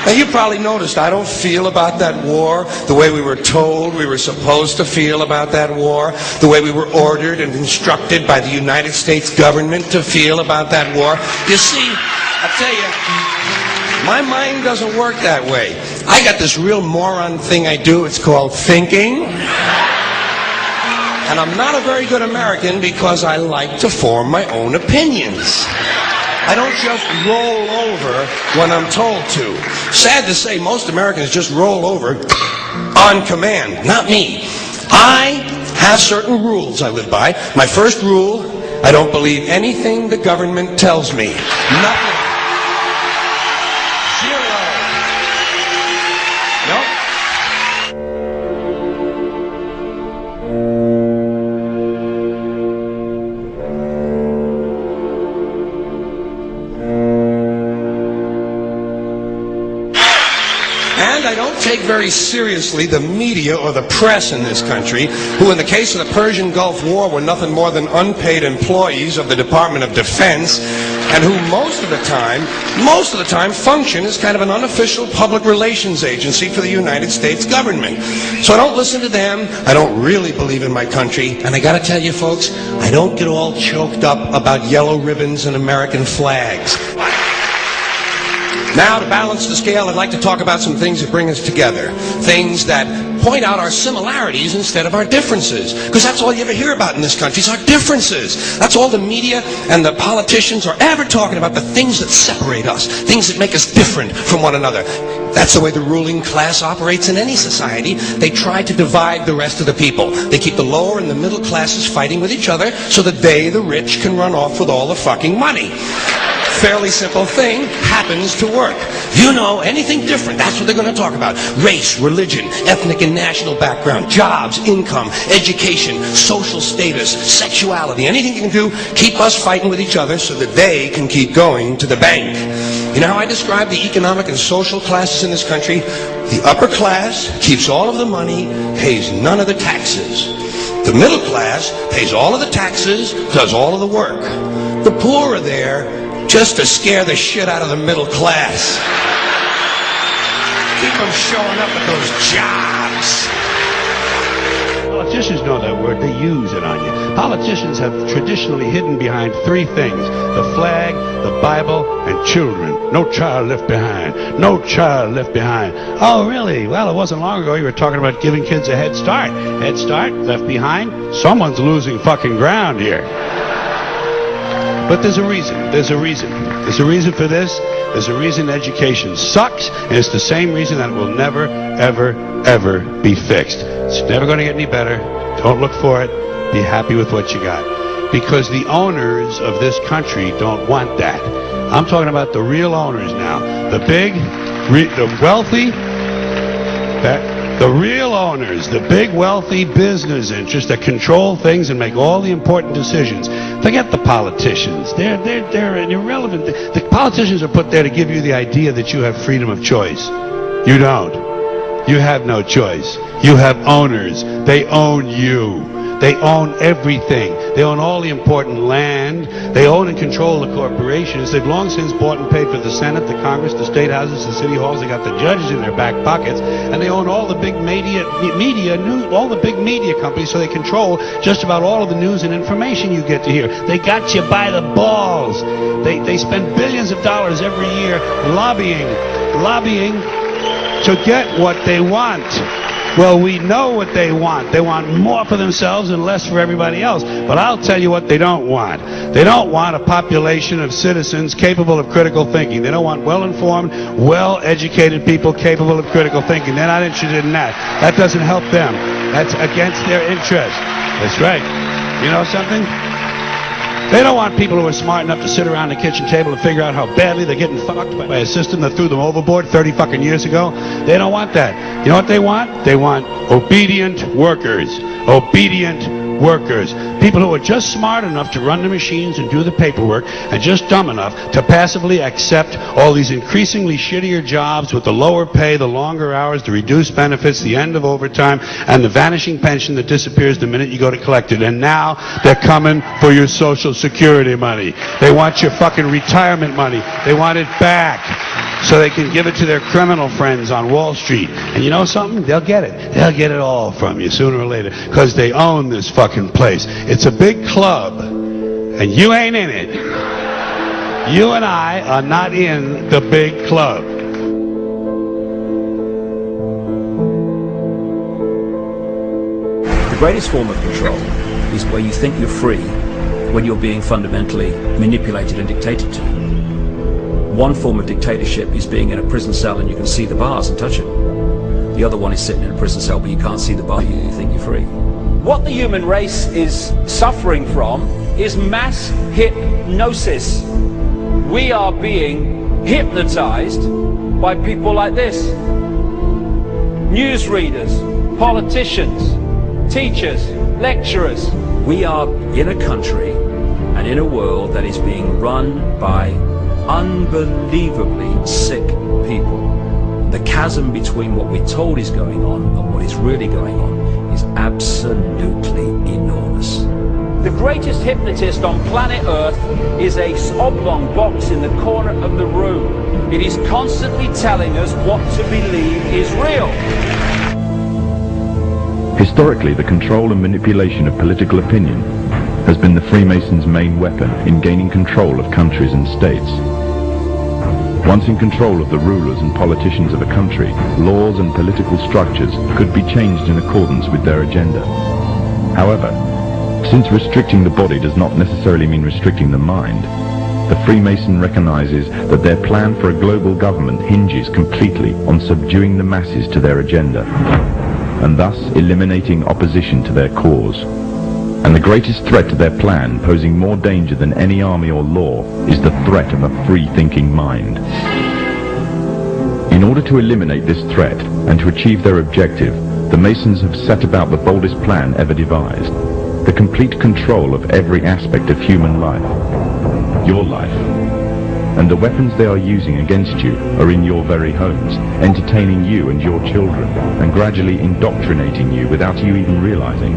Now, you probably noticed I don't feel about that war the way we were told we were supposed to feel about that war, the way we were ordered and instructed by the United States government to feel about that war. You see, I tell you, my mind doesn't work that way. I got this real moron thing I do. It's called thinking. And I'm not a very good American because I like to form my own opinions. I don't just roll over when I'm told to. Sad to say, most Americans just roll over on command. Not me. I have certain rules I live by. My first rule, I don't believe anything the government tells me. Nothing. Zero. Nope. And I don't take very seriously the media or the press in this country, who in the case of the Persian Gulf War were nothing more than unpaid employees of the Department of Defense, and who most of the time function as kind of an unofficial public relations agency for the United States government. So I don't listen to them. I don't really believe in my country. And I gotta tell you folks, I don't get all choked up about yellow ribbons and American flags. Now, to balance the scale, I'd like to talk about some things that bring us together. Things that point out our similarities instead of our differences. Because that's all you ever hear about in this country is our differences. That's all the media and the politicians are ever talking about, the things that separate us, things that make us different from one another. That's the way the ruling class operates in any society. They try to divide the rest of the people. They keep the lower and the middle classes fighting with each other so that they, the rich, can run off with all the fucking money. Fairly simple thing, happens to work. You know, anything different, that's what they're going to talk about. Race, religion, ethnic and national background, jobs, income, education, social status, sexuality, anything you can do, keep us fighting with each other so that they can keep going to the bank. You know how I describe the economic and social classes in this country? The upper class keeps all of the money, pays none of the taxes. The middle class pays all of the taxes, does all of the work. The poor are there just to scare the shit out of the middle class. Keep them showing up at those jobs. Politicians know that word. They use it on you. Politicians have traditionally hidden behind three things: the flag, the Bible, and children. No child left behind. No child left behind. Oh, really? Well, it wasn't long ago you were talking about giving kids a head start. Head start, left behind? Someone's losing fucking ground here. But there's a reason. There's a reason. There's a reason for this. There's a reason education sucks, and it's the same reason that it will never, ever, ever be fixed. It's never going to get any better. Don't look for it. Be happy with what you got. Because the owners of this country don't want that. I'm talking about the real owners now. The big, the wealthy, the real owners, the big wealthy business interests that control things and make all the important decisions. Forget the politicians. They're irrelevant. The politicians are put there to give you the idea that you have freedom of choice. You don't. You have no choice. You have owners. They own you. They own everything. They own all the important land. They own and control the corporations. They've long since bought and paid for the Senate, the Congress, the state houses, the city halls. They got the judges in their back pockets, and they own all the big all the big media companies. So they control just about all of the news and information you get to hear. They got you by the balls. They spend billions of dollars every year lobbying to get what they want. Well, we know what they want. They want more for themselves and less for everybody else. But I'll tell you what they don't want. They don't want a population of citizens capable of critical thinking. They don't want well-informed, well-educated people capable of critical thinking. They're not interested in that. That doesn't help them. That's against their interest. That's right. You know something? They don't want people who are smart enough to sit around the kitchen table and figure out how badly they're getting fucked by a system that threw them overboard 30 fucking years ago. They don't want that. You know what they want? They want obedient workers. Obedient workers, people who are just smart enough to run the machines and do the paperwork and just dumb enough to passively accept all these increasingly shittier jobs with the lower pay, the longer hours, the reduced benefits, the end of overtime, and the vanishing pension that disappears the minute you go to collect it. And now they're coming for your Social Security money. They want your fucking retirement money. They want it back so they can give it to their criminal friends on Wall Street. And you know something? They'll get it. They'll get it all from you sooner or later because they own this fucking place. It's a big club, and you ain't in it. You and I are not in the big club. The greatest form of control is where you think you're free when you're being fundamentally manipulated and dictated to. One form of dictatorship is being in a prison cell and you can see the bars and touch them. The other one is sitting in a prison cell but you can't see the bar, you think you're free. What the human race is suffering from is mass hypnosis. We are being hypnotized by people like this. Newsreaders, politicians, teachers, lecturers. We are in a country and in a world that is being run by unbelievably sick people. The chasm between what we're told is going on and what is really going on is absolutely enormous. The greatest hypnotist on planet Earth is a oblong box in the corner of the room. It is constantly telling us what to believe is real. Historically, the control and manipulation of political opinion has been the Freemasons' main weapon in gaining control of countries and states. Once in control of the rulers and politicians of a country, laws and political structures could be changed in accordance with their agenda. However, since restricting the body does not necessarily mean restricting the mind, the Freemason recognizes that their plan for a global government hinges completely on subduing the masses to their agenda, and thus eliminating opposition to their cause. And the greatest threat to their plan, posing more danger than any army or law, is the threat of a free-thinking mind. In order to eliminate this threat and to achieve their objective, the Masons have set about the boldest plan ever devised: the complete control of every aspect of human life, your life. And the weapons they are using against you are in your very homes, entertaining you and your children, and gradually indoctrinating you without you even realizing.